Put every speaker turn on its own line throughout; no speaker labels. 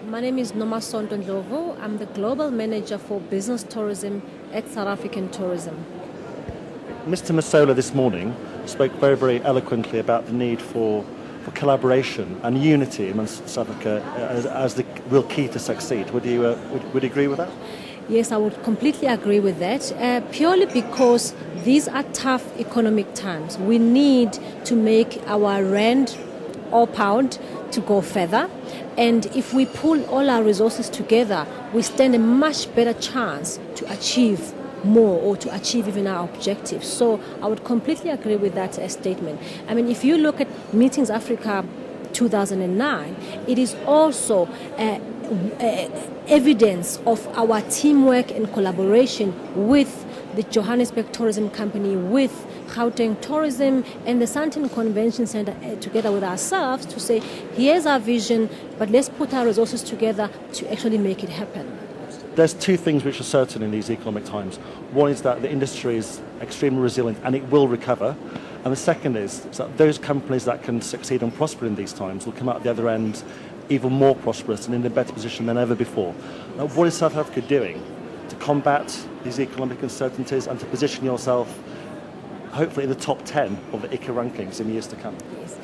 My name is Nomasonto Ndlovu. I'm the Global Manager for Business Tourism at South African Tourism.
Mr. Masola this morning spoke very, very eloquently about the need for collaboration and unity amongst South Africa as the real key to succeed. Would you agree with that?
Yes, I would completely agree with that, purely because these are tough economic times. We need to make our rand or pound to go further. And if we pull all our resources together, we stand a much better chance to achieve more or to achieve even our objectives. So I would completely agree with that statement. I mean, if you look at Meetings Africa 2009, it is also evidence of our teamwork and collaboration with the Johannesburg Tourism Company, with Gauteng Tourism and the Sandton Convention Center together with ourselves to say, here's our vision, but let's put our resources together to actually make it happen.
There's two things which are certain in these economic times. One is that the industry is extremely resilient and it will recover. And the second is that those companies that can succeed and prosper in these times will come out the other end even more prosperous and in a better position than ever before. Now, what is South Africa doing to combat these economic uncertainties and to position yourself hopefully in the top 10 of the ICA rankings in years to come?
Yes.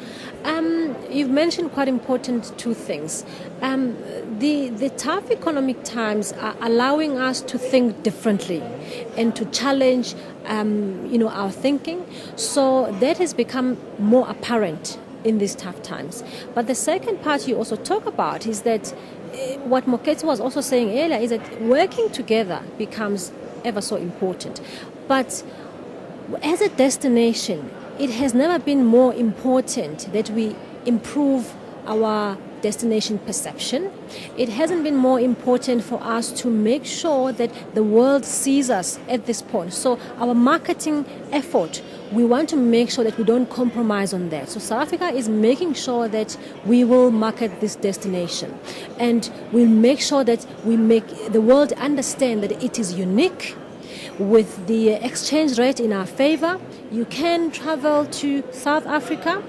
You've mentioned quite important two things. The tough economic times are allowing us to think differently and to challenge our thinking. So that has become more apparent in these tough times. But the second part you also talk about is that what Moketsi was also saying earlier is that working together becomes ever so important. But as a destination, it has never been more important that we improve our destination perception. It hasn't been more important for us to make sure that the world sees us at this point. So our marketing effort, we want to make sure that we don't compromise on that. So South Africa is making sure that we will market this destination. And we'll make sure that we make the world understand that it is unique. With the exchange rate in our favor, you can travel to South Africa,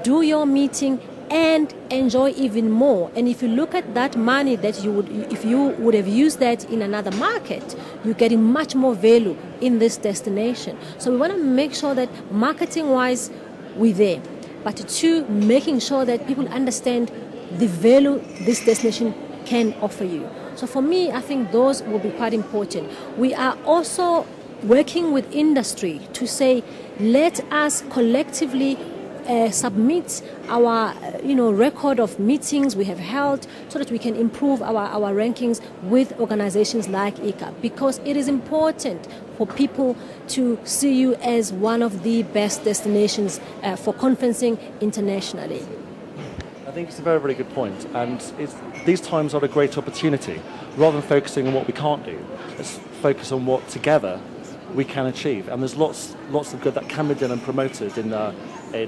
do your meeting, and enjoy even more. And if you look at that money that if you would have used that in another market, you're getting much more value in this destination. So we want to make sure that marketing-wise, we're there. But two, making sure that people understand the value this destination can offer you. So for me, I think those will be quite important. We are also working with industry to say, let us collectively submit our record of meetings we have held so that we can improve our rankings with organizations like ICA, because it is important for people to see you as one of the best destinations for conferencing internationally.
I think it's a very, very good point, and these times are a great opportunity. Rather than focusing on what we can't do, let's focus on what together we can achieve. And there's lots of good that can be done and promoted in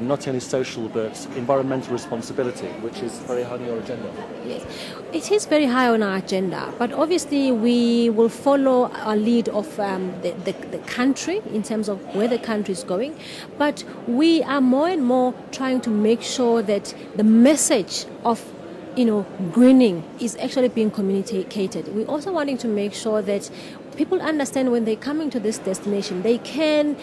not only social but environmental responsibility, which is very high on your agenda.
Yes, it is very high on our agenda, but obviously we will follow our lead of the country in terms of where the country is going. But we are more and more trying to make sure that the message of greening is actually being communicated. We're also wanting to make sure that people understand when they're coming to this destination, they can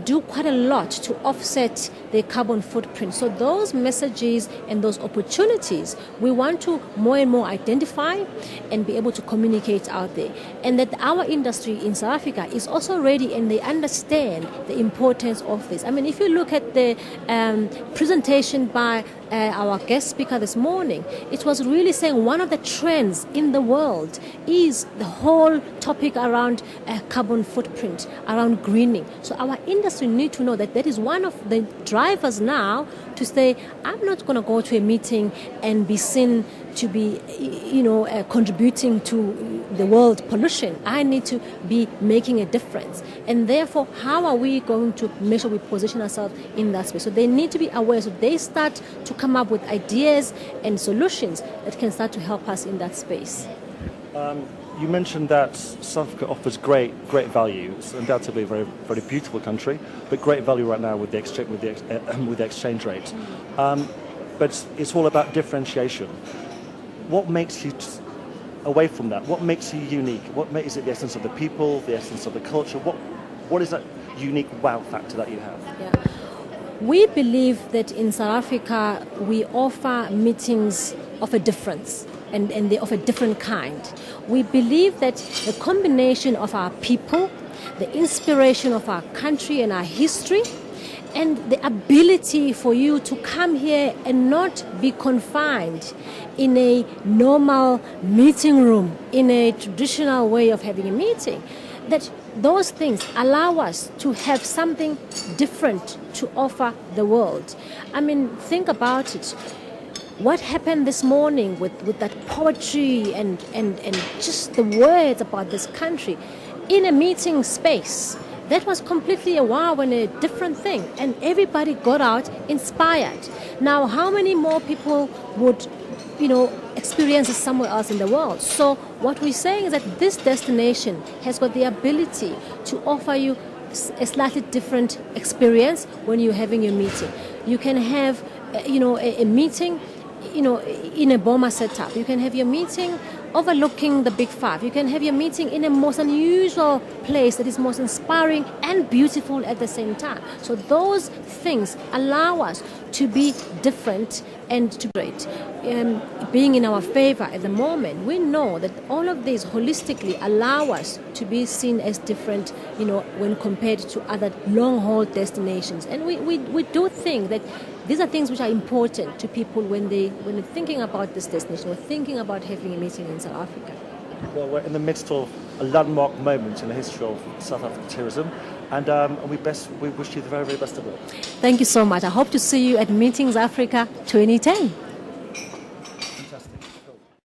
do quite a lot to offset their carbon footprint. So those messages and those opportunities, we want to more and more identify and be able to communicate out there. And that our industry in South Africa is also ready and they understand the importance of this. I mean, if you look at the presentation by our guest speaker this morning, it was really saying one of the trends in the world is the whole topic around carbon footprint, around greening. So our industry need to know that that is one of the drivers now to say, I'm not going to go to a meeting and be seen to be, contributing to the world pollution. I need to be making a difference. And therefore, how are we going to make sure we position ourselves in that space? So they need to be aware. So they start to come up with ideas and solutions that can start to help us in that space.
You mentioned that South Africa offers great value. It's undoubtedly a very, very beautiful country, but great value right now with the exchange rate. But it's all about differentiation. what makes you away from that? What makes you unique? Is it the essence of the people, the essence of the culture? What is that unique wow factor that you have?
Yeah. We believe that in South Africa we offer meetings of a difference and they're of a different kind. We believe that the combination of our people, the inspiration of our country and our history, and the ability for you to come here and not be confined in a normal meeting room, in a traditional way of having a meeting, that those things allow us to have something different to offer the world. I mean, think about it. What happened this morning with that poetry and just the words about this country in a meeting space? That was completely a wow and a different thing. And everybody got out inspired. Now, how many more people would, experience it somewhere else in the world? So what we're saying is that this destination has got the ability to offer you a slightly different experience when you're having your meeting. You can have, a meeting, in a Boma setup. You can have your meeting overlooking the Big Five. You can have your meeting in a most unusual place that is most inspiring and beautiful at the same time. So those things allow us to be different and to great. Being in our favor at the moment, we know that all of these holistically allow us to be seen as different, when compared to other long-haul destinations. And we do think that these are things which are important to people when they're thinking about this destination or thinking about having a meeting in South Africa.
Well, we're in the midst of a landmark moment in the history of South African tourism, and we wish you the very, very best of luck.
Thank you so much. I hope to see you at Meetings Africa 2010.